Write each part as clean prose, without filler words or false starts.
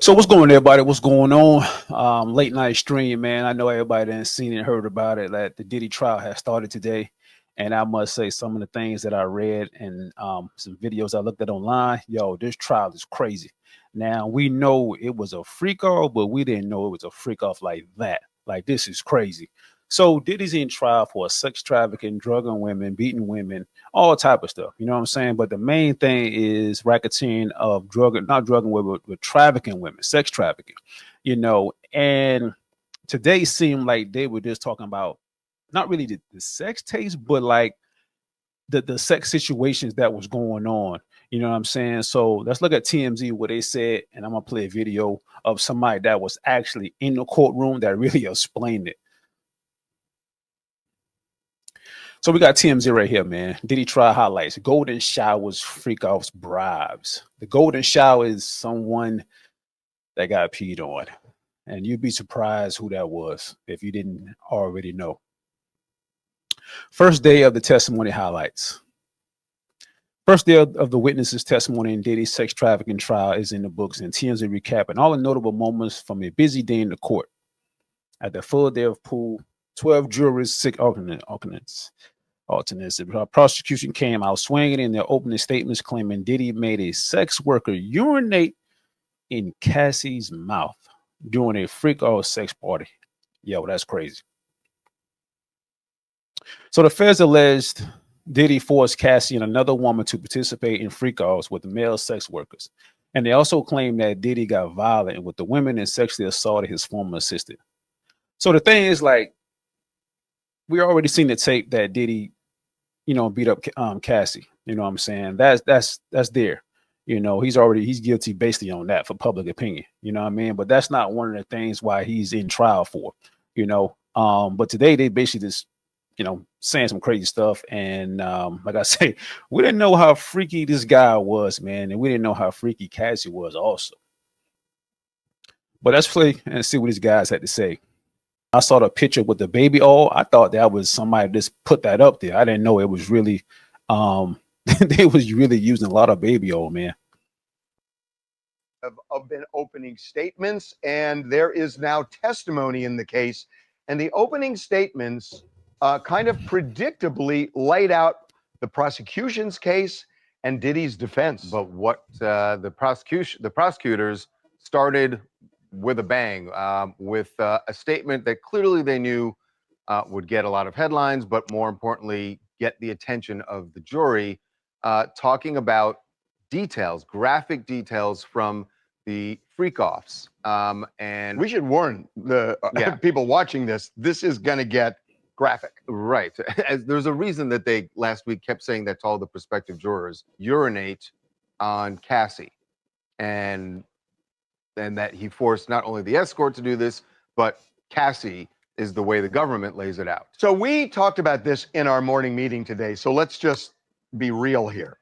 So what's going on, everybody? What's going on? Late night stream, man. I know everybody done seen and heard about it. That the Diddy trial has started today, and I must say some of the things that I read and some videos I looked at online. Yo, this trial is crazy. Now we know it was a freak off, but we didn't know it was a freak off like that. Like this is crazy. So Diddy's in trial for sex trafficking, drugging women, beating women, all type of stuff. You know what I'm saying? But the main thing is racketeering of not drugging women, but trafficking women, sex trafficking. And today seemed like they were just talking about not really the sex taste, but like the sex situations that was going on. You know what I'm saying? So let's look at TMZ what they said, and I'm gonna play a video of somebody that was actually in the courtroom that really explained it. So we got TMZ right here, man. Diddy trial highlights: golden showers, freak offs, bribes. The golden shower is someone that got peed on, and you'd be surprised who that was if you didn't already know. First day of the testimony highlights. First day of the witnesses' testimony in Diddy's sex trafficking trial is in the books, and TMZ recapping all the notable moments from a busy day in the court. At the full day of pool, 12 jurors, 6 alternates. The prosecution came out swinging in their opening statements, claiming Diddy made a sex worker urinate in Cassie's mouth during a freak off sex party. Yo, that's crazy. So the feds alleged Diddy forced Cassie and another woman to participate in freak offs with male sex workers. And they also claimed that Diddy got violent with the women and sexually assaulted his former assistant. So the thing is, like, we already seen the tape that Diddy, beat up Cassie. You know what I'm saying? That's there. He's guilty basically on that for public opinion. You know what I mean? But that's not one of the things why he's in trial for. But today they basically just saying some crazy stuff. And like I say, we didn't know how freaky this guy was, man. And we didn't know how freaky Cassie was also. But let's play and see what these guys had to say. I saw the picture with the baby oil. I thought that was somebody just put that up there. I didn't know it was really, they was really using a lot of baby oil, man. Have been opening statements, and there is now testimony in the case. And the opening statements kind of predictably laid out the prosecution's case and Diddy's defense. But what the prosecutors started with a bang, with a statement that clearly they knew would get a lot of headlines, but more importantly, get the attention of the jury, talking about details, graphic details from the freak-offs. And we should warn the people watching this, this is going to get graphic. Right. There's a reason that they last week kept saying that to all the prospective jurors, urinate on Cassie. And that he forced not only the escort to do this, but Cassie is the way the government lays it out. So we talked about this in our morning meeting today. So let's just be real here.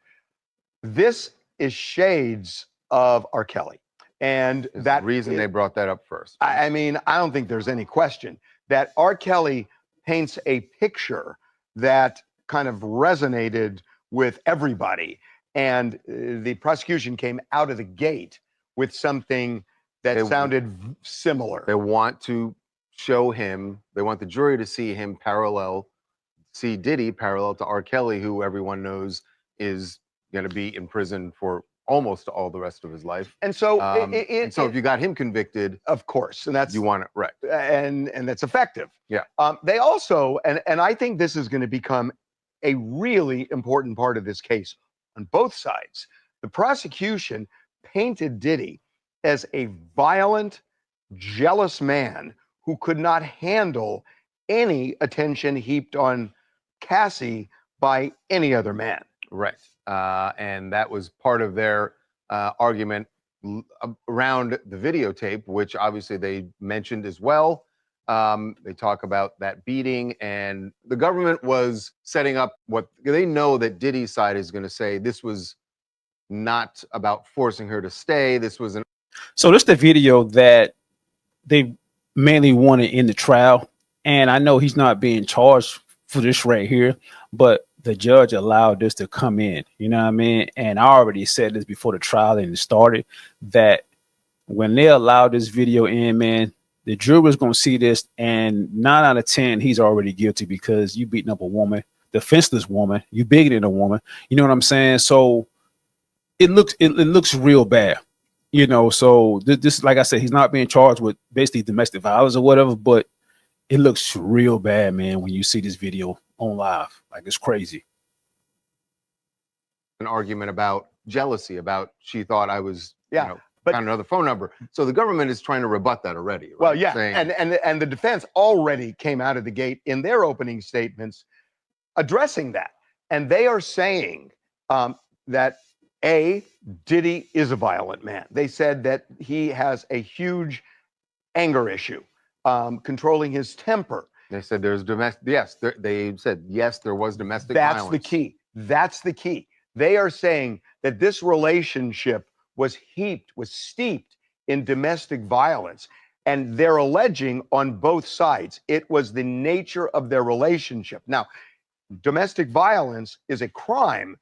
This is shades of R. Kelly. And that reason they brought that up first. I mean, I don't think there's any question that R. Kelly paints a picture that kind of resonated with everybody. And the prosecution came out of the gate with something that sounded similar. They want to show him, they want the jury to see him see Diddy parallel to R. Kelly, who everyone knows is going to be in prison for almost all the rest of his life. And so, so if you got him convicted, of course, and that's you want it right, and that's effective. Yeah. They also, and I think this is going to become a really important part of this case on both sides. The prosecution painted Diddy as a violent, jealous man who could not handle any attention heaped on Cassie by any other man. Right. And that was part of their argument around the videotape, which obviously they mentioned as well. They talk about that beating, and the government was setting up what they know that Diddy's side is going to say. This was not about forcing her to stay. This was So this is the video that they mainly wanted in the trial. And I know he's not being charged for this right here, but the judge allowed this to come in, you know what I mean? And I already said this before the trial and it started, that when they allow this video in, man, the jury is going to see this, and 9 out of 10, he's already guilty because you beating up a woman, defenseless woman, you bigger than a woman. You know what I'm saying? So it looks real bad. So this, like I said, he's not being charged with basically domestic violence or whatever, but it looks real bad, man, when you see this video on live. Like, it's crazy. An argument about jealousy, about she thought I was, but found another phone number. So the government is trying to rebut that already. Right? Well, yeah, Saying, and the defense already came out of the gate in their opening statements addressing that, and they are saying that Diddy is a violent man. They said that he has a huge anger issue, controlling his temper. they said there's domestic. Yes, they said yes, there was domestic That's violence. the key. That's the key. They are saying that this relationship was steeped in domestic violence. And they're alleging on both sides it was the nature of their relationship. Now, domestic violence is a crime,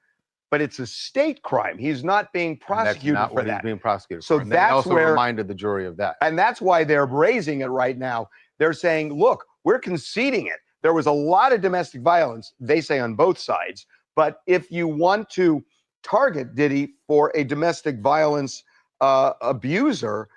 but it's a state crime. He's not being prosecuted That's not for what that. he's being prosecuted So for. And they that's also where, reminded the jury of that. and that's why they're raising it right now. They're saying, look, we're conceding it. There was a lot of domestic violence, they say, on both sides. But if you want to target Diddy for a domestic violence abuser,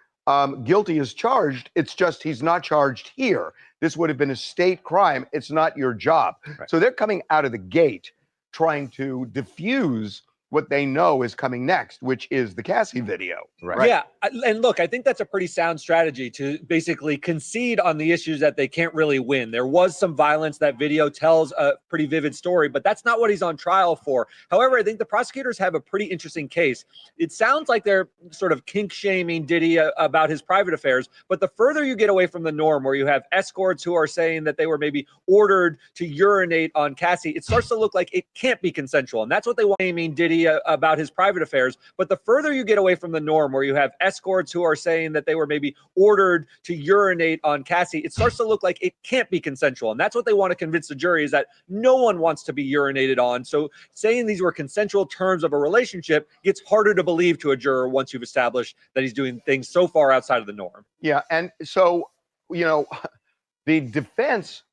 guilty as charged, it's just he's not charged here. This would have been a state crime. It's not your job. Right. So they're coming out of the gate trying to diffuse what they know is coming next, which is the Cassie video. Right. Yeah. And look, I think that's a pretty sound strategy to basically concede on the issues that they can't really win. There was some violence. That video tells a pretty vivid story, but that's not what he's on trial for. However, I think the prosecutors have a pretty interesting case. It sounds like they're sort of kink shaming Diddy about his private affairs, but the further you get away from the norm, where you have escorts who are saying that they were maybe ordered to urinate on Cassie, it starts to look like it can't be consensual. And that's what they want, shaming Diddy about his private affairs. But the further you get away from the norm, where you have escorts who are saying that they were maybe ordered to urinate on Cassie, it starts to look like it can't be consensual. And that's what they want to convince the jury, is that no one wants to be urinated on. So saying these were consensual terms of a relationship gets harder to believe to a juror once you've established that he's doing things so far outside of the norm. Yeah. And so, the defense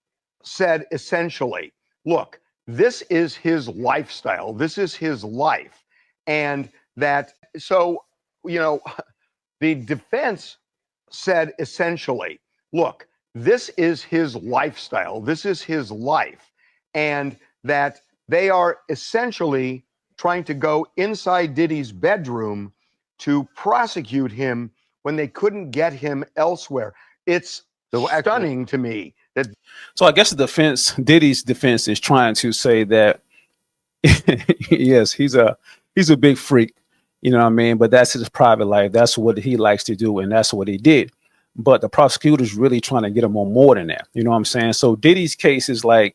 said essentially, look, this is his lifestyle. This is his life. And that, so, the defense said essentially, look, this is his lifestyle. This is his life. And that they are essentially trying to go inside Diddy's bedroom to prosecute him when they couldn't get him elsewhere. It's stunning to me that. So I guess Diddy's defense is trying to say that yes, he's a big freak, you know what I mean? But that's his private life. That's what he likes to do, and that's what he did. But the prosecutor's really trying to get him on more than that. You know what I'm saying? So Diddy's case is like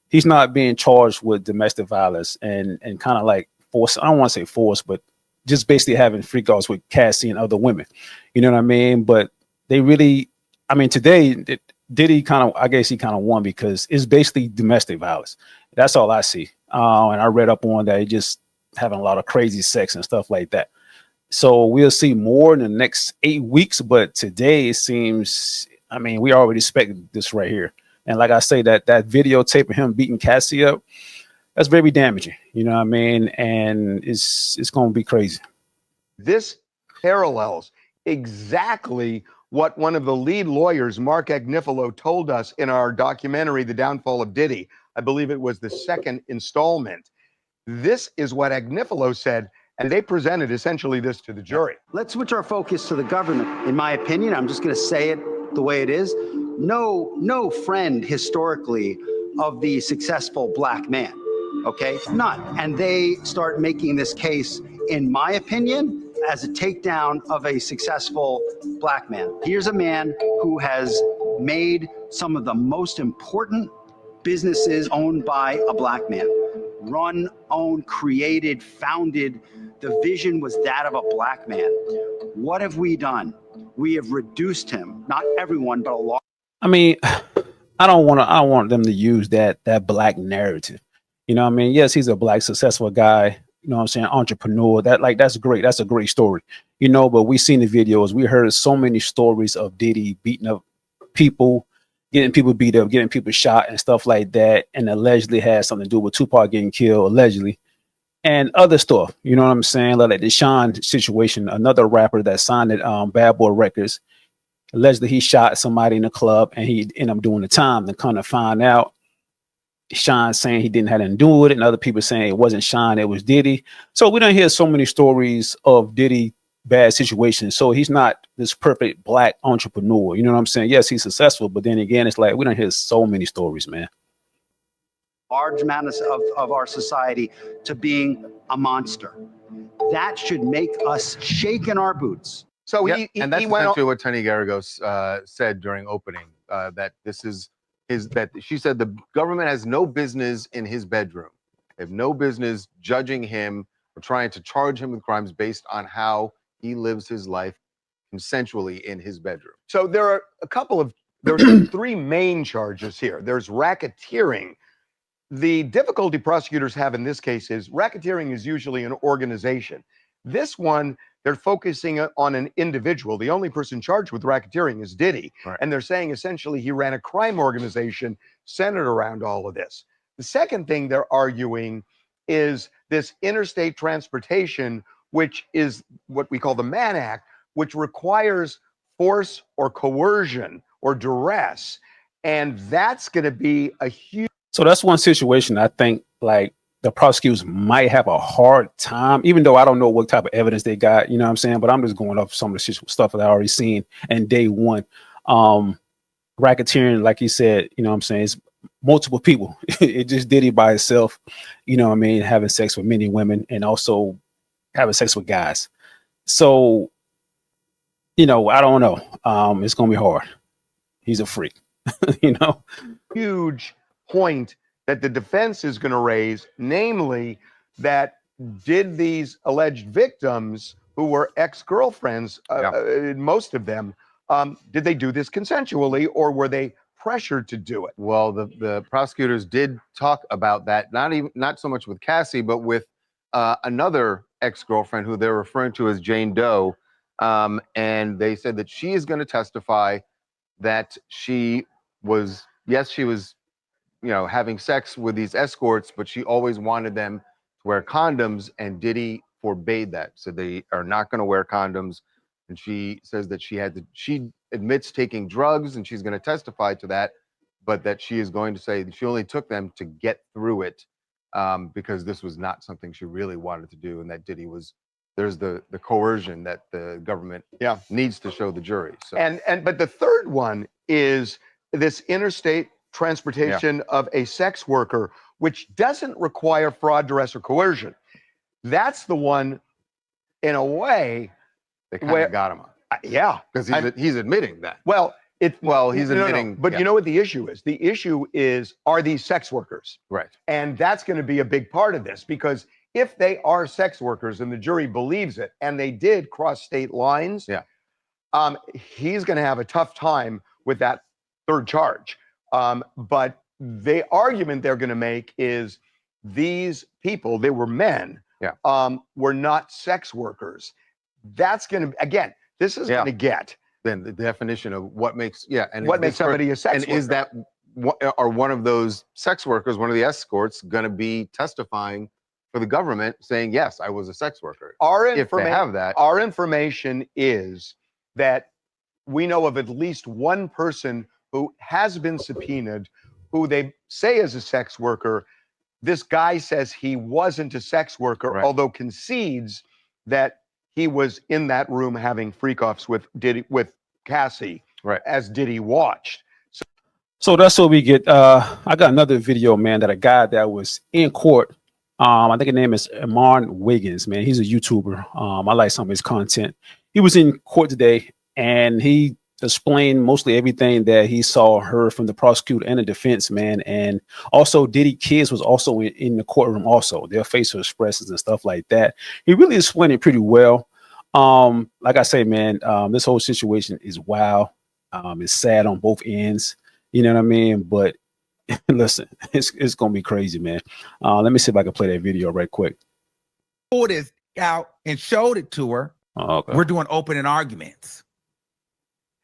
he's not being charged with domestic violence and kind of like force. I don't want to say force, but just basically having freak offs with Cassie and other women. You know what I mean? But they really, I mean, today Diddy I guess he kind of won because it's basically domestic violence. That's all I see. And I read up on that. He just having a lot of crazy sex and stuff like that. So we'll see more in the next 8 weeks. But today it seems, I mean, we already expected this right here. And like I say, that videotape of him beating Cassie up, that's very damaging. You know what I mean? And it's going to be crazy. This parallels exactly what one of the lead lawyers, Mark Agnifilo, told us in our documentary, The Downfall of Diddy. I believe it was the second installment. This is what Agnifilo said, and they presented essentially this to the jury. Let's switch our focus to the government. In my opinion, I'm just going to say it the way it is. No friend historically of the successful black man. Okay, none. And they start making this case, in my opinion, as a takedown of a successful black man. Here's a man who has made some of the most important businesses owned by a black man. Run, owned, created, founded. The vision was that of a black man. What have we done? We have reduced him, not everyone, but a lot. I mean, I don't want them to use that black narrative. You know what I mean? Yes, he's a black successful guy, know what I'm saying, entrepreneur. That's great. That's a great story, you know. But we seen the videos. We heard so many stories of Diddy beating up people, getting people beat up, getting people shot and stuff like that, and allegedly had something to do with Tupac getting killed, allegedly, and other stuff. You know what I'm saying? Like the Sean situation, another rapper that signed at Bad Boy Records. Allegedly, he shot somebody in the club, and he ended up doing the time. Then kind of find out, Sean saying he didn't have anything to do with it, and other people saying it wasn't Sean, it was Diddy. So we don't hear so many stories of Diddy bad situations. So he's not this perfect black entrepreneur. You know what I'm saying? Yes, he's successful, but then again, it's like we don't hear so many stories, man. Large amount of our society to being a monster. That should make us shake in our boots. So Yep, and that's he went essentially what Tony Garagos said during opening. That this is that she said the government has no business in his bedroom. They have no business judging him or trying to charge him with crimes based on how he lives his life consensually in his bedroom. So there's three main charges here. There's racketeering. The difficulty prosecutors have in this case is racketeering is usually an organization. This one, they're focusing on an individual. The only person charged with racketeering is Diddy. Right. And they're saying essentially he ran a crime organization centered around all of this. The second thing they're arguing is this interstate transportation, which is what we call the Mann Act, which requires force or coercion or duress. And that's going to be a huge. So that's one situation I think like the prosecutors might have a hard time, even though I don't know what type of evidence they got, you know what I'm saying? But I'm just going off some of the stuff that I already seen in day one. Racketeering, like you said, you know what I'm saying, it's multiple people. It just Diddy by itself, you know what I mean, having sex with many women and also having sex with guys. So, you know, I don't know. It's gonna be hard. He's a freak, you know. Huge point that the defense is going to raise, namely that did these alleged victims who were ex-girlfriends, most of them, did they do this consensually or were they pressured to do it? Well, the prosecutors did talk about that, not so much with Cassie, but with another ex-girlfriend who they're referring to as Jane Doe, and they said that she is going to testify that she was, you know, having sex with these escorts, but she always wanted them to wear condoms, and Diddy forbade that. So they are not going to wear condoms. And she says that she admits taking drugs, and she's going to testify to that, but that she is going to say that she only took them to get through it because this was not something she really wanted to do, and that Diddy was, there's the coercion that the government needs to show the jury. So. But the third one is this interstate transportation of a sex worker, which doesn't require fraud, duress, or coercion. That's the one, in a way, they kind of got him on. Because he's admitting that. Well, he's admitting. But you know what the issue is? The issue is, are these sex workers? Right. And that's going to be a big part of this, because if they are sex workers and the jury believes it, and they did cross state lines, he's going to have a tough time with that third charge. But the argument they're going to make is these people, they were men, were not sex workers. That's going to, again, this is going to get then the definition of what makes and what makes somebody a sex worker. And is that one of those sex workers, one of the escorts, going to be testifying for the government saying, yes, I was a sex worker? If they have that, our information is that we know of at least one person who has been subpoenaed, who they say is a sex worker. This guy says he wasn't a sex worker, although concedes that he was in that room having freak-offs with Cassie, as Diddy watched. So that's what we get. I got another video, man, that a guy that was in court. I think his name is Amon Wiggins, man. He's a YouTuber. I like some of his content. He was in court today, and he explained mostly everything that he saw, heard from the prosecutor and the defense, man. And also Diddy kids was also in the courtroom also. Their facial expressions and stuff like that. He really explained it pretty well. Like I say, man, this whole situation is wild. It's sad on both ends. You know what I mean? But listen, it's going to be crazy, man. Let me see if I can play that video right quick. pulled this out and showed it to her. Oh, okay. We're doing opening arguments.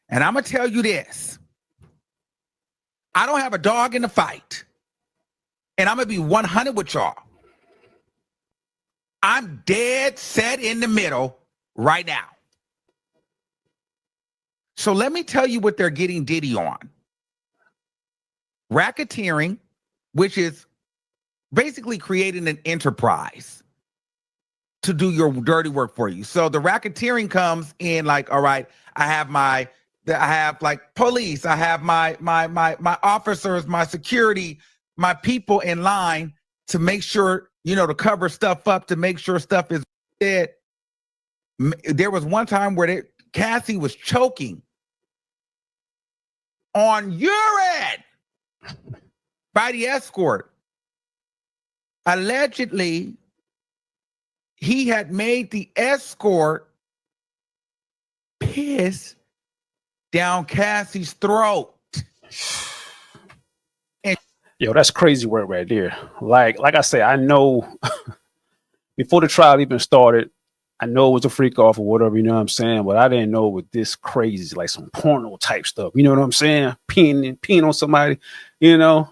And I'm going to tell you this. I don't have a dog in the fight. And I'm going to be 100 with y'all. I'm dead set in the middle right now. So let me tell you what they're getting Diddy on. Racketeering, which is basically creating an enterprise to do your dirty work for you. So the racketeering comes in like, all right, I have like police, I have my officers, my security, my people in line to make sure, to cover stuff up, to make sure stuff is dead. There was one time where Cassie was choking on urine by the escort. Allegedly, he had made the escort piss down Cassie's throat. Yo, that's crazy work right there. Like I say, I know before the trial even started, I know it was a freak off or whatever, you know what I'm saying? But I didn't know it was this crazy, like some porno type stuff. You know what I'm saying? Peeing on somebody,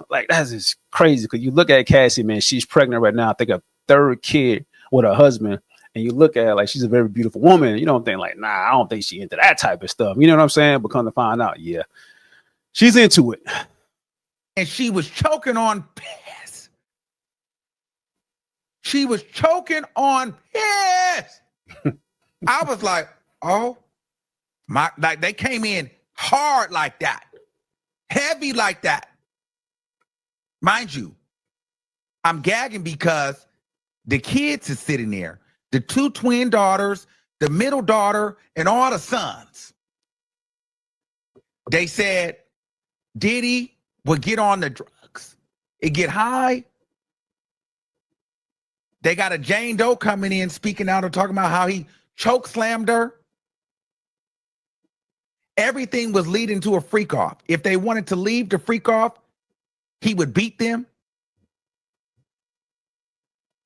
like that's just crazy. Because you look at Cassie, man, she's pregnant right now. I think a third kid with her husband. And you look at her like she's a very beautiful woman. You don't think like, nah, I don't think she into that type of stuff. You know what I'm saying? But come to find out, yeah, she's into it. And she was choking on piss. She was choking on piss. I was like, oh my, like they came in hard like that, heavy like that. Mind you, I'm gagging because the kids is sitting there, the two twin daughters, the middle daughter, and all the sons. They said Diddy would get on the drugs. It get high. They got a Jane Doe coming in speaking out and talking about how he choke slammed her. Everything was leading to a freak off. If they wanted to leave the freak off, he would beat them.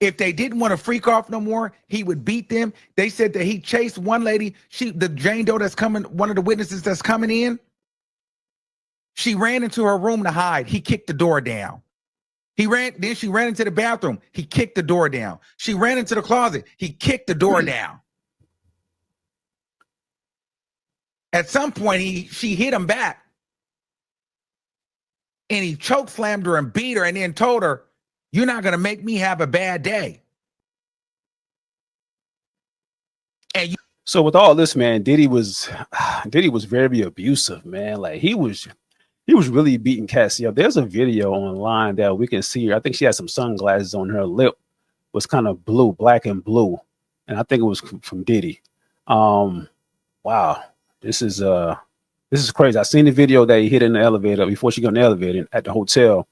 If they didn't want to freak off no more, he would beat them. They said that he chased one lady, the Jane Doe that's coming, one of the witnesses that's coming in. She ran into her room to hide. He kicked the door down. Then she ran into the bathroom. He kicked the door down. She ran into the closet. He kicked the door down. At some point, she hit him back. And he choke slammed her and beat her and then told her, "You're not going to make me have a bad day." So with all this, man, Diddy was very abusive, man. Like he was really beating Cassie up. There's a video online that we can see her. I think she had some sunglasses on. Her lip was kind of blue, black and blue. And I think it was from Diddy. Wow. This is crazy. I seen the video that he hit in the elevator before she got in the elevator at the hotel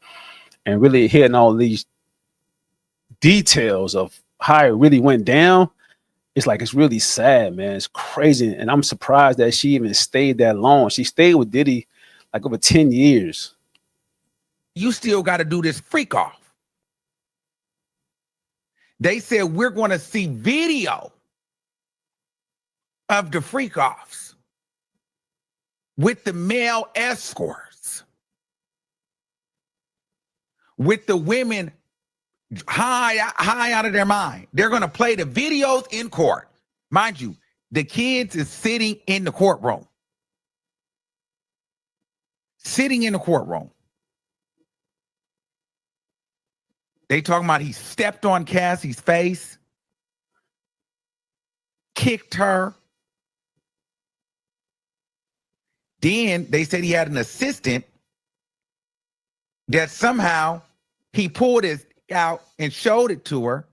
and really hitting all these details of how it really went down. It's like, it's really sad, man. It's crazy. And I'm surprised that she even stayed that long. She stayed with Diddy like over 10 years. You still got to do this freak off. They said we're going to see video of the freak offs with the male escorts, with the women high out of their mind. They're going to play the videos in court. Mind you, the kids is sitting in the courtroom. Sitting in the courtroom. They talking about he stepped on Cassie's face, kicked her. Then they said he had an assistant that somehow he pulled his out and showed it to her.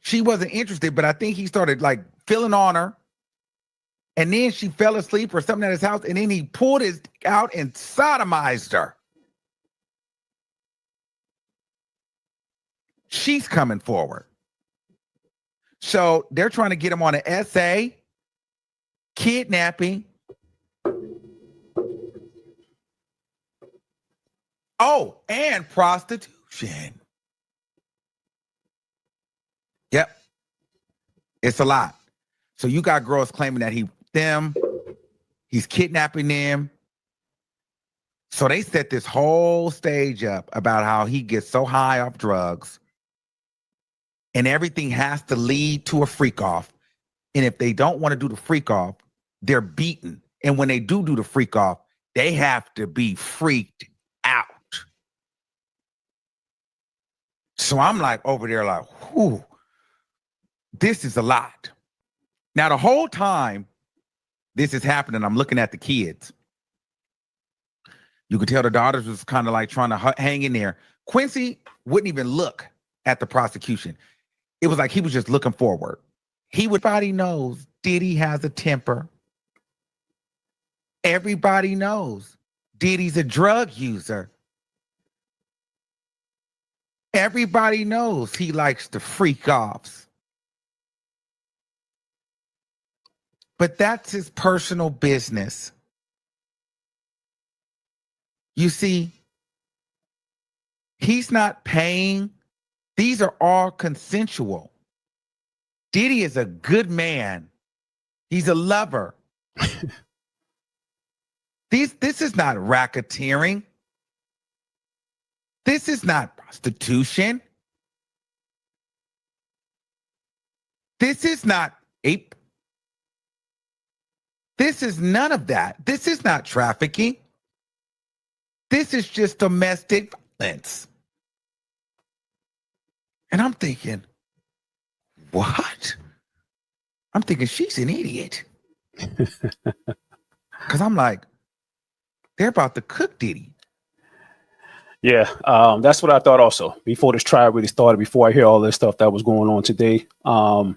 She wasn't interested, but I think he started like feeling on her. And then she fell asleep or something at his house. And then he pulled his out and sodomized her. She's coming forward. So they're trying to get him on an SA, kidnapping. Oh, and prostitution. Yep. It's a lot. So you got girls claiming that he's kidnapping them. So they set this whole stage up about how he gets so high off drugs and everything has to lead to a freak off. And if they don't want to do the freak off, they're beaten. And when they do the freak off, they have to be freaked out. So I'm like over there like, whew, this is a lot. Now, the whole time this is happening, I'm looking at the kids. You could tell the daughters was kind of like trying to hang in there. Quincy wouldn't even look at the prosecution. It was like he was just looking forward. Everybody knows Diddy has a temper. Everybody knows Diddy's a drug user. Everybody knows he likes to freak offs. But that's his personal business. You see, he's not paying. These are all consensual. Diddy is a good man. He's a lover. This is not racketeering. This is not prostitution. This is not ape. This is none of that. This is not trafficking. This is just domestic violence. And I'm thinking, what? I'm thinking she's an idiot. Because I'm like, they're about to cook Diddy. Yeah, that's what I thought also. Before this trial really started, before I hear all this stuff that was going on today, I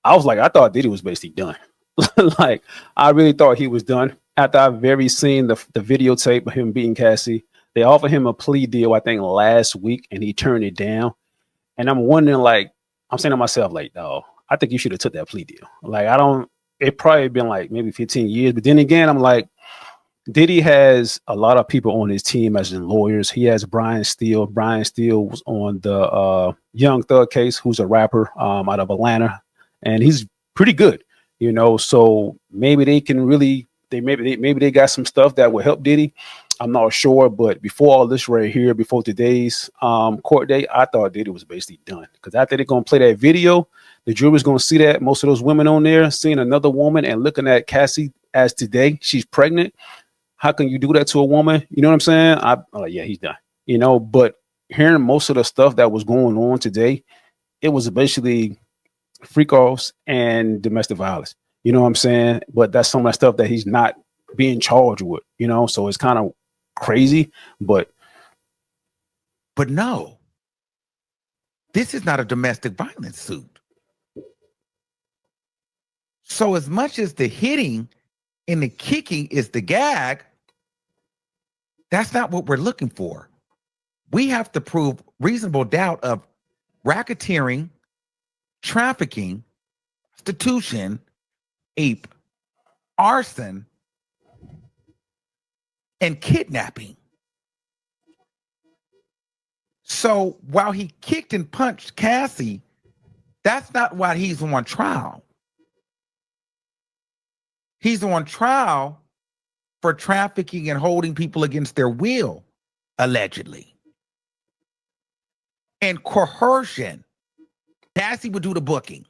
was like, I thought Diddy was basically done. Like, I really thought he was done. After I've very seen the videotape of him beating Cassie, they offered him a plea deal, I think, last week, and he turned it down. And I'm wondering, like, I'm saying to myself, like, no, I think you should have took that plea deal. Like, it probably been like maybe 15 years. But then again, I'm like, Diddy has a lot of people on his team as in lawyers. He has Brian Steele. Brian Steele was on the Young Thug case, who's a rapper out of Atlanta, and he's pretty good, you know. So maybe they can really, maybe they got some stuff that will help Diddy. I'm not sure, but before all this right here, before today's court date, I thought Diddy was basically done, because after they're gonna play that video, the jury's gonna see that most of those women on there seeing another woman and looking at Cassie as today she's pregnant. How can you do that to a woman? You know what I'm saying? I'm like, yeah, he's done. You know, but hearing most of the stuff that was going on today, it was basically freak offs and domestic violence. You know what I'm saying? But that's some of the stuff that he's not being charged with, you know, so it's kind of crazy, but no, this is not a domestic violence suit. So as much as the hitting and the kicking is the gag, that's not what we're looking for. We have to prove reasonable doubt of racketeering, trafficking, prostitution, ape, arson, and kidnapping. So while he kicked and punched Cassie, that's not why he's on trial. He's on trial for trafficking and holding people against their will, allegedly. And coercion. Cassie would do the booking.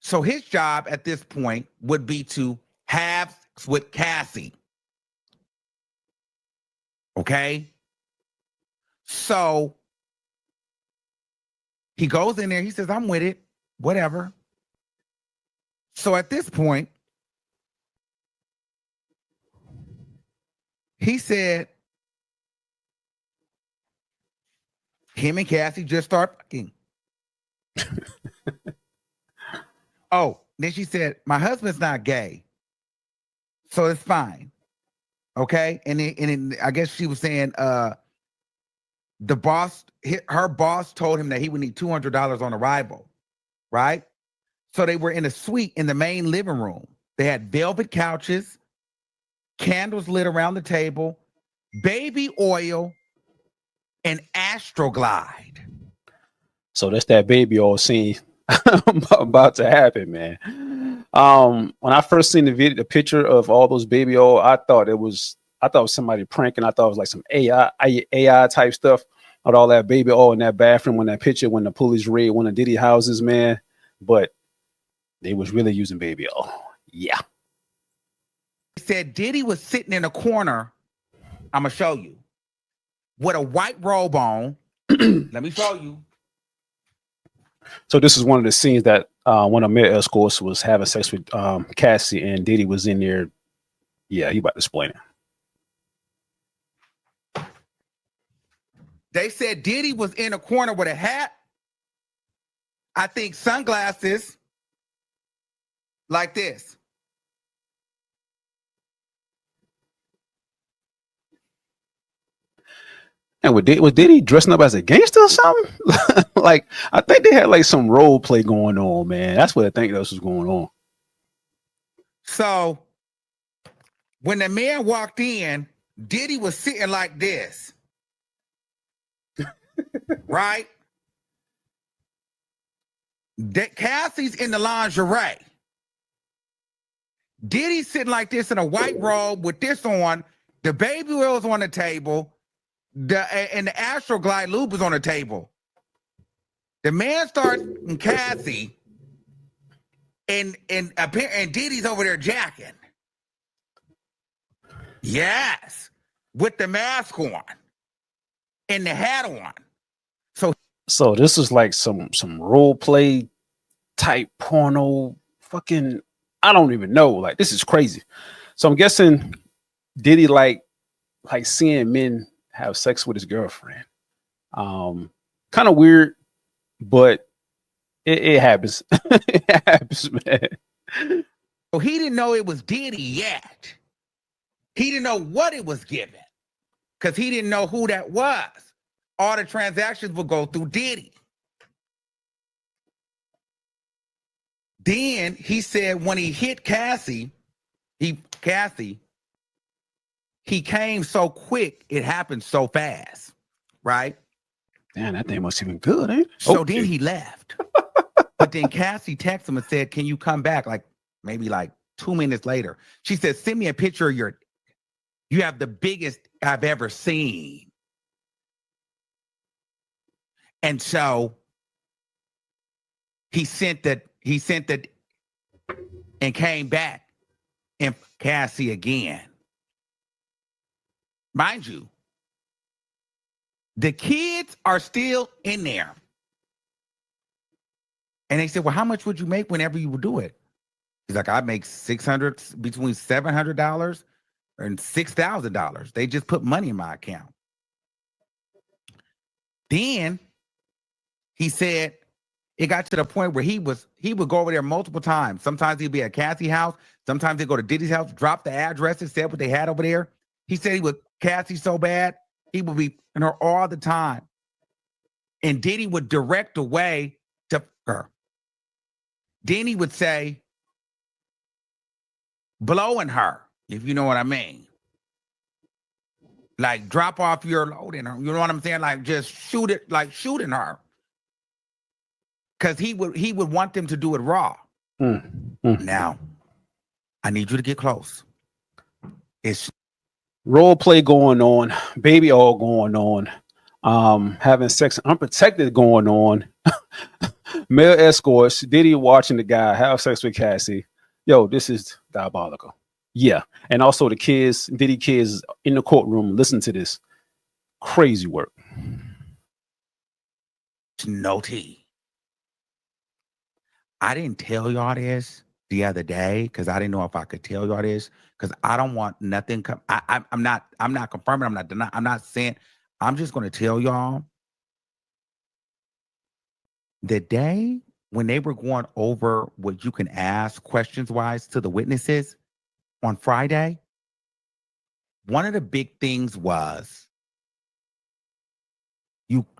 So his job at this point would be to have sex with Cassie. Okay? So he goes in there, he says, I'm with it, whatever. So at this point, he said him and Cassie just start fucking. Oh, then she said, my husband's not gay, so it's fine. Okay? And then I guess she was saying the boss, her boss told him that he would need $200 on arrival, right? So they were in a suite in the main living room. They had velvet couches, candles lit around the table, baby oil, and Astroglide. so that's that baby oil scene about to happen, man. When I first seen the picture of all those baby oil, I thought it was somebody pranking. I thought it was like some AI type stuff with all that baby oil in that bathroom when that picture when the police raid one of Diddy houses, man. But they was really using baby oil. Yeah. He said Diddy was sitting in a corner. I'm gonna show you with a white robe on. Let me show you. So this is one of the scenes that one of male escorts was having sex with Cassie, and Diddy was in there. Yeah, he about to explain it. They said Diddy was in a corner with a hat, I think sunglasses, like this. And was Diddy dressing up as a gangster or something? Like, I think they had like some role play going on, man. That's what I think else was going on. So when the man walked in, Diddy was sitting like this. Right? Cassie's in the lingerie. Diddy's sitting like this in a white robe with this on. The baby oil's on the table. And the Astroglide lube is on the table. The man starts in Cassie, and Diddy's over there jacking. Yes, with the mask on and the hat on. So this is like some role play type porno fucking, I don't even know. Like, this is crazy. So I'm guessing Diddy like seeing men have sex with his girlfriend. Kind of weird, but it happens. It happens, man. So he didn't know it was Diddy yet. He didn't know what it was given because he didn't know who that was. All the transactions would go through Diddy. Then he said when he hit Cassie, he came so quick, it happened so fast, right? Damn, that thing must have been good, ain't it? So then he left. But then Cassie texted him and said, can you come back? Like maybe like 2 minutes later. She said, send me a picture of you have the biggest I've ever seen. And so he sent that and came back and Cassie again. Mind you, the kids are still in there. And they said, well, how much would you make whenever you would do it? He's like, I make between $700 and $6,000. They just put money in my account. Then he said it got to the point where he would go over there multiple times. Sometimes he'd be at Cassie's house. Sometimes he'd go to Diddy's house, drop the addresses, said what they had over there. He said he would Cassie so bad, he would be in her all the time. And Diddy would direct the way to her. Then he would say, blowing her, if you know what I mean. Like drop off your load in her. You know what I'm saying? Like just shoot it, like shooting her. Because he would want them to do it raw. Now, I need you to get close. It's role play going on, baby all going on, having sex unprotected going on, male escorts, Diddy watching the guy have sex with Cassie. Yo, this is diabolical. Yeah. And also the kids, Diddy kids in the courtroom, listen to this. Crazy work. no tea. I didn't tell y'all this the other day because I didn't know if I could tell y'all this because I don't want nothing. I'm not confirming. I'm not denying. I'm not saying. I'm just going to tell y'all the day when they were going over what you can ask questions wise to the witnesses on Friday. One of the big things was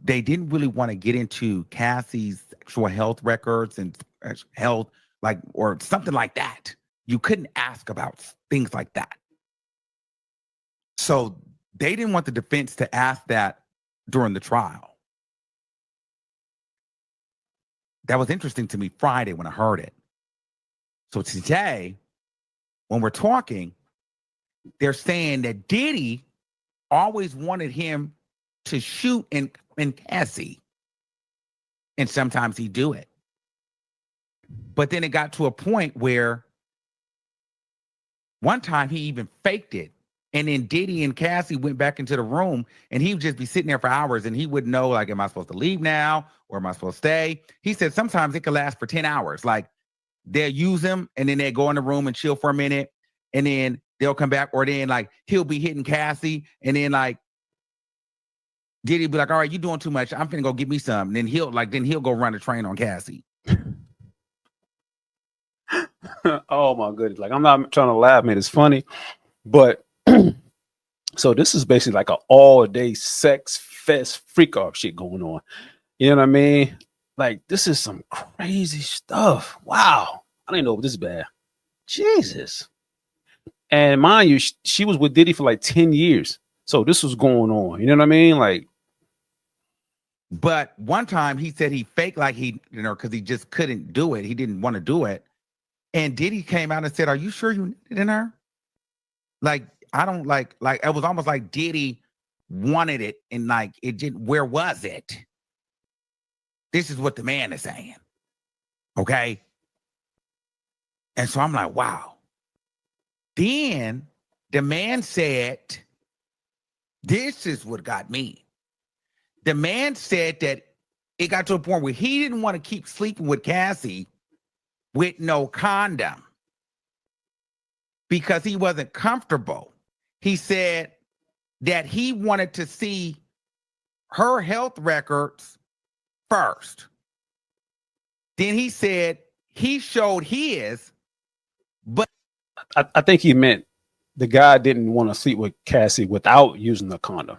they didn't really want to get into Cassie's sexual health records and health, like, or something like that. You couldn't ask about things like that. So they didn't want the defense to ask that during the trial. that was interesting to me Friday when I heard it. So today, when we're talking, they're saying that Diddy always wanted him to shoot in Cassie. And sometimes he'd do it. But then it got to a point where one time he even faked it. And then Diddy and Cassie went back into the room and he would just be sitting there for hours and he wouldn't know, like, am I supposed to leave now or am I supposed to stay? He said sometimes it could last for 10 hours. Like they'll use him and then they'll go in the room and chill for a minute and then they'll come back, or then like he'll be hitting Cassie and then like Diddy be like, all right, you're doing too much. I'm finna go get me some. And then he'll go run a train on Cassie. Oh my goodness. Like, I'm not trying to laugh, man. It's funny. But so this is basically like an all-day sex fest freak off shit going on. You know what I mean? Like, this is some crazy stuff. Wow. I didn't know it was this bad. Jesus. And mind you, she was with Diddy for like 10 years. So this was going on. You know what I mean? Like, but one time he said he faked like he, you know, because he just couldn't do it. He didn't want to do it. And Diddy came out and said, are you sure you needed in her? Like, I don't like it was almost like Diddy wanted it and like it didn't, where was it? This is what the man is saying. Okay. And so I'm like, wow. Then the man said, this is what got me. The man said that it got to a point where he didn't want to keep sleeping with Cassie with no condom because he wasn't comfortable. He said that he wanted to see her health records first. Then he said he showed his, but I think he meant the guy didn't want to sleep with Cassie without using the condom.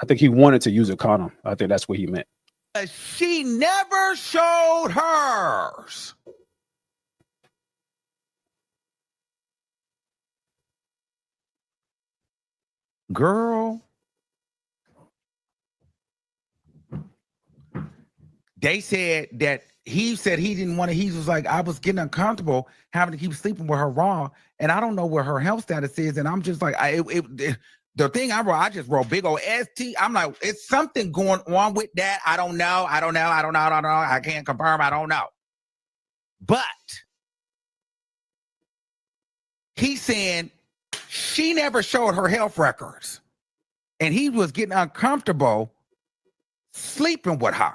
I think he wanted to use a condom. I think that's what he meant. She never showed hers. Girl, they said that he said he didn't want to. He was like, I was getting uncomfortable having to keep sleeping with her raw, and I don't know what her health status is. And I'm just like, the thing I just wrote big old ST. I'm like, it's something going on with that. I don't know. I can't confirm. I don't know. But he's saying she never showed her health records, and he was getting uncomfortable sleeping with her.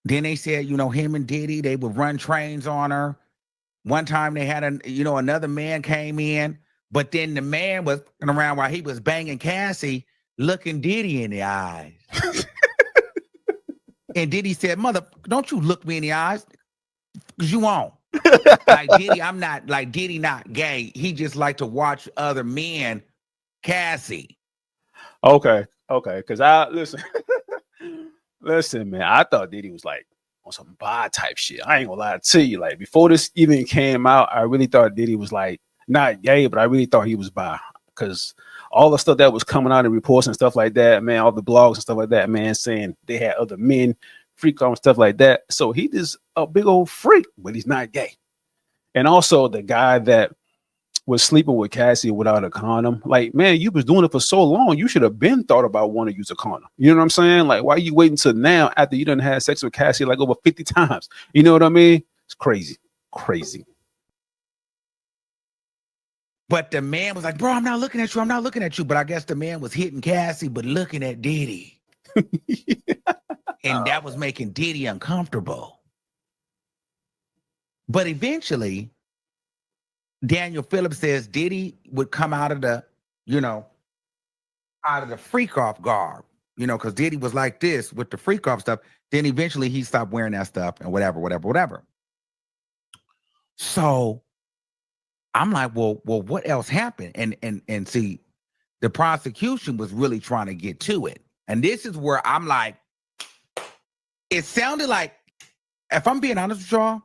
Then they said, you know, him and Diddy, they would run trains on her. One time they had another man came in, but then the man was around while he was banging Cassie, looking Diddy in the eyes. And Diddy said, mother, don't you look me in the eyes, because you won't. Like Diddy, I'm not, like Diddy not gay. He just like to watch other men, Cassie. Okay. Because listen, man, I thought Diddy was like on some bi type shit. I ain't gonna lie to you. Like, before this even came out, I really thought Diddy was like not gay, but I really thought he was bi. Because all the stuff that was coming out in reports and stuff like that, man, all the blogs and stuff like that, man, saying they had other men freak on stuff like that. So he just a big old freak, but he's not gay. And also the guy that was sleeping with Cassie without a condom, like, man, you was doing it for so long, you should have been thought about wanting to use a condom. You know what I'm saying? Like, why are you waiting till now after you done had sex with Cassie like over 50 times? You know what I mean? It's crazy. But the man was like, bro, I'm not looking at you. But I guess the man was hitting Cassie, but looking at Diddy. And that was making Diddy uncomfortable. But eventually, Daniel Phillips says Diddy would come out of the freak off garb, because Diddy was like this with the freak off stuff. Then eventually he stopped wearing that stuff and whatever. So I'm like, well, what else happened? And see, the prosecution was really trying to get to it. And this is where I'm like, it sounded like, if I'm being honest with y'all,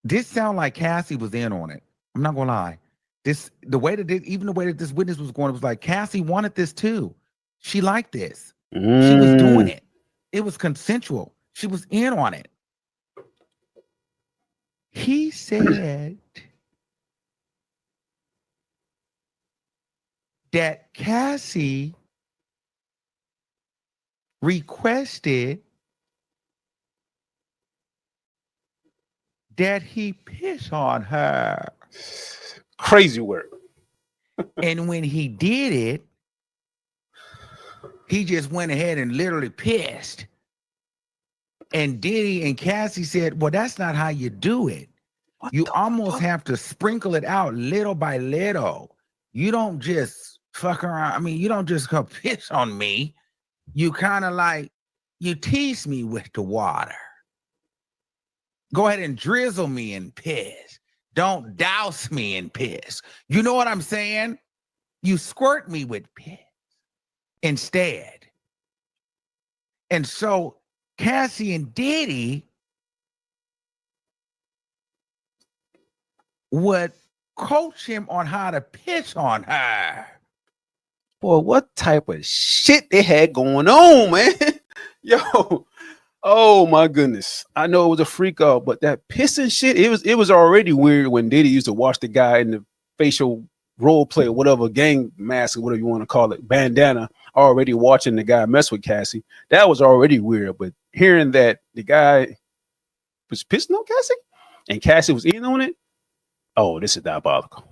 this sounded like Cassie was in on it. I'm not gonna lie. The way that this witness was going, it was like Cassie wanted this too. She liked this. She was doing it. It was consensual. She was in on it. He said that Cassie requested that he piss on her. Crazy work. And when he did it, he just went ahead and literally pissed. And Diddy and Cassie said, well, that's not how you do it. You almost have to sprinkle it out little by little. You don't just fuck around. I mean, you don't just go piss on me. You kind of like, you tease me with the water. Go ahead and drizzle me in piss. Don't douse me in piss. You know what I'm saying? You squirt me with piss instead. And so Cassie and Diddy would coach him on how to piss on her. Boy, what type of shit they had going on, man? Yo, oh my goodness. I know it was a freak out, but that pissing shit, it was already weird when Diddy used to watch the guy in the facial role play or whatever, gang mask or whatever you want to call it, bandana, already watching the guy mess with Cassie. That was already weird. But hearing that the guy was pissing on Cassie and Cassie was in on it, oh, this is diabolical.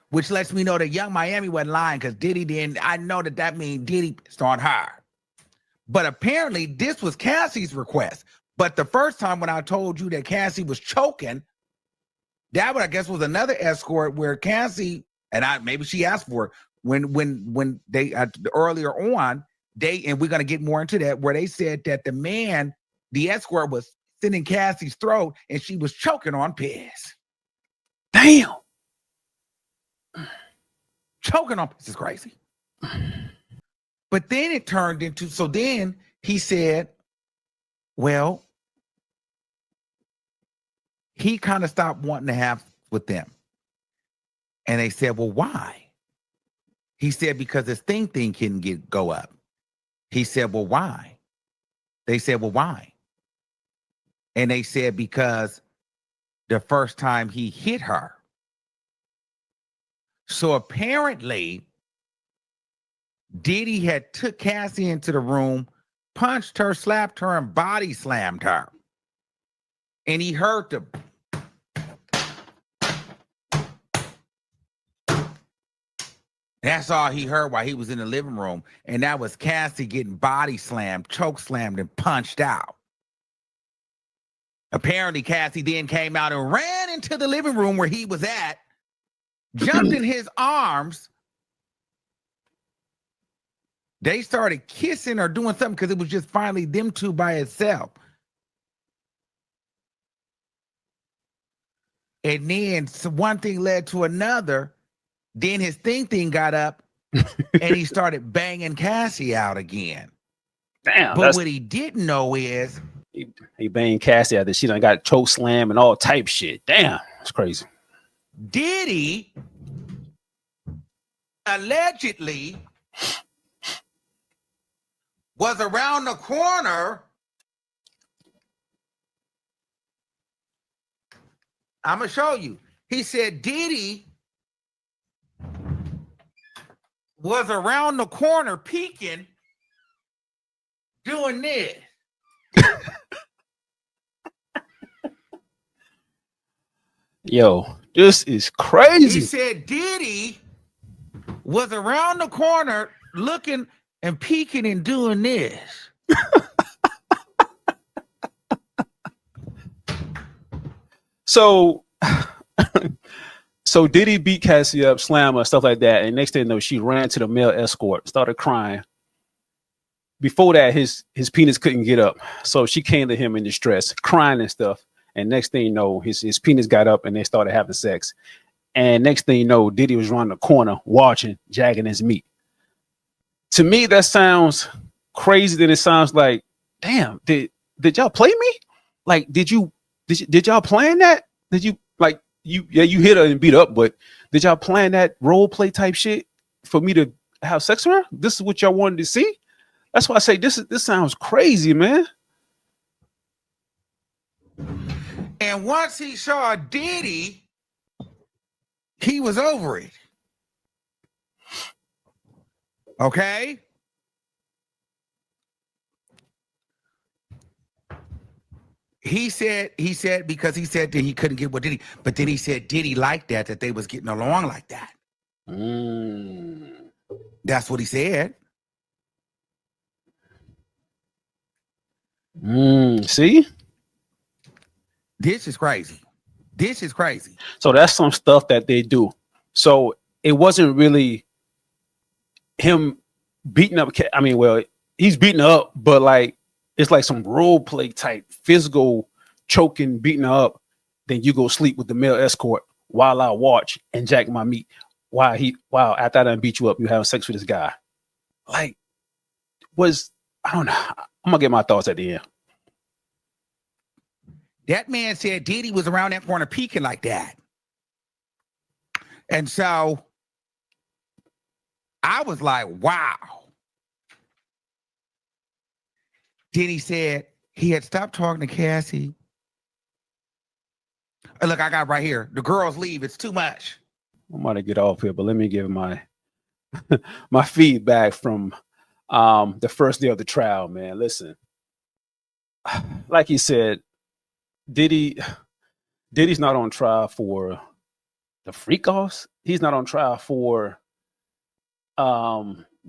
Which lets me know that Young Miami wasn't lying, because Diddy didn't. I know that means Diddy pissed on her. But apparently this was Cassie's request. But the first time when I told you that Cassie was choking, that one I guess was another escort where Cassie, and maybe she asked for it, when they earlier on, and we're gonna get more into that, where they said that the escort was sitting Cassie's throat and she was choking on piss. Damn. Choking on piss is crazy. But then it turned into, so then he said, well, he kind of stopped wanting to have with them. And they said, well, why? He said, because his thing couldn't go up. He said, well, why? They said, well, why? And they said, because the first time he hit her. So apparently, Diddy had took Cassie into the room, punched her, slapped her, and body slammed her. And he heard the that's all he heard while he was in the living room. And that was Cassie getting body slammed, choke slammed, and punched out. Apparently, Cassie then came out and ran into the living room where he was at, jumped in his arms. They started kissing or doing something because it was just finally them two by itself. And then one thing led to another. Then his thing got up and he started banging Cassie out again. Damn. But what he didn't know is he banged Cassie after she done got choke slam and all type shit. Damn, it's crazy. Diddy allegedly was around the corner. I'm gonna show you. He said Diddy was around the corner peeking, doing this. Yo, this is crazy. He said Diddy was around the corner looking and peeking and doing this. So Diddy beat Cassie up, slam her, stuff like that. And next thing you know, she ran to the male escort, started crying. Before that, his penis couldn't get up. So she came to him in distress, crying and stuff. And next thing you know, his penis got up and they started having sex. And next thing you know, Diddy was around the corner watching, jagging his meat. To me, that sounds crazy. Then it sounds like, damn, did y'all play me? Like, did y'all plan that? Did you like you hit her and beat up, but did y'all plan that role play type shit? for me to have sex with her? This is what y'all wanted to see? That's why I say this sounds crazy, man. And once he saw Diddy, he was over it. Okay? He said because he said that he couldn't get with Diddy, but then he said Diddy liked that they was getting along like that. That's what he said. See? This is crazy. This is crazy. So that's some stuff that they do. So it wasn't really him beating up. I mean, well, he's beating her up, but like it's like some role play type physical choking, beating her up. Then you go sleep with the male escort while I watch and jack my meat. While after I done beat you up, you having sex with this guy. Like, I don't know. I'm gonna get my thoughts at the end. That man said Diddy was around that corner peeking like that. And so I was like, wow. Diddy said he had stopped talking to Cassie. Look, I got right here. The girls leave. It's too much. I'm gonna get off here, but let me give my my feedback from the first day of the trial, man. Listen, like he said, Diddy's not on trial for the freak offs. He's not on trial for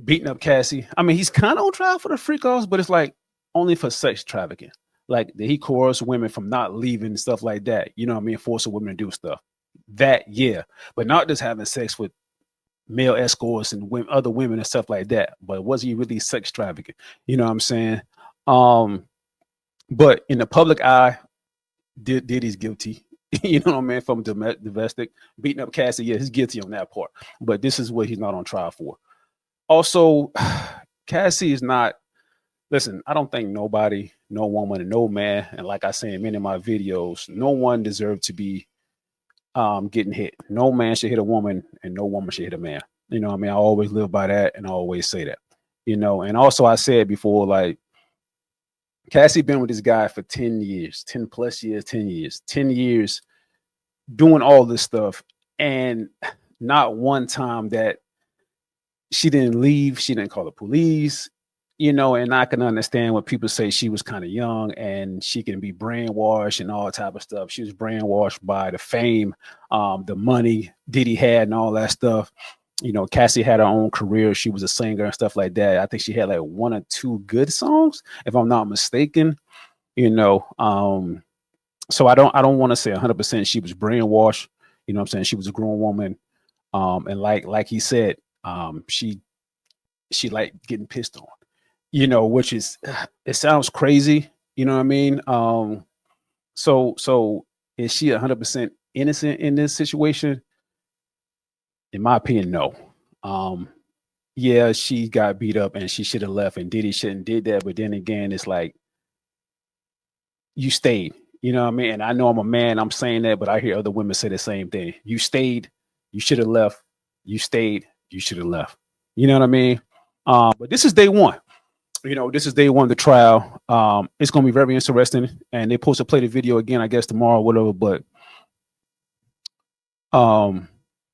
beating up Cassie. I mean, he's kind of on trial for the freak offs, but it's like only for sex trafficking. Like he coerced women from not leaving and stuff like that. You know what I mean? Forcing women to do stuff. That, yeah. But not just having sex with male escorts and other women and stuff like that. But was he really sex trafficking? You know what I'm saying? But in the public eye, Diddy's guilty. You know what I mean? From domestic beating up Cassie, yeah, he's guilty on that part. But this is what he's not on trial for. Also, Cassie is not. Listen, I don't think nobody, no woman, and no man, and like I say in many of my videos, no one deserves to be getting hit. No man should hit a woman, and no woman should hit a man. You know what I mean? I always live by that, and I always say that. You know, and also I said before, like, Cassie been with this guy for 10 years, 10 plus years, 10 years, 10 years doing all this stuff. And not one time that she didn't leave. She didn't call the police, you know, and I can understand when people say she was kind of young and she can be brainwashed and all type of stuff. She was brainwashed by the fame, the money Diddy had and all that stuff. You know, Cassie had her own career. She was a singer and stuff like that. I think she had like 1 or 2 good songs, if I'm not mistaken. You know, so I don't want to say 100% she was brainwashed. You know what I'm saying? She was a grown woman. And like he said, she liked getting pissed on, you know, which is, it sounds crazy. You know what I mean? So is she 100% innocent in this situation? In my opinion, no. Yeah, she got beat up and she should have left, and Diddy shouldn't did that. But then again, it's like you stayed. You know what I mean? And I know I'm a man, I'm saying that, but I hear other women say the same thing. You stayed, you should have left. You stayed, you should have left. You know what I mean? But this is day one. You know, this is day one of the trial. It's gonna be very interesting. And they're supposed to play the video again, I guess, tomorrow, whatever. But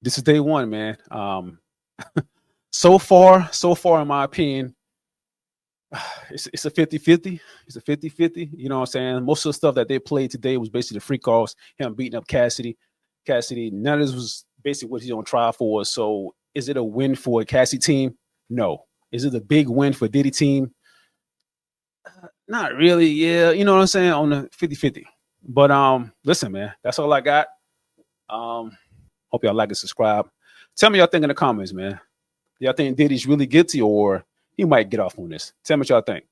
this is day one, man. So far, in my opinion, it's a 50-50. It's a 50-50. You know what I'm saying? Most of the stuff that they played today was basically the freak offs, him beating up Cassidy. None of this was basically what he's on trial for. So is it a win for a Cassie team? No. Is it a big win for Diddy team? Not really. Yeah, you know what I'm saying? On the 50-50. But listen, man, that's all I got. Hope y'all like and subscribe. Tell me y'all think in the comments, man. Y'all think Diddy's really guilty or he might get off on this? Tell me what y'all think.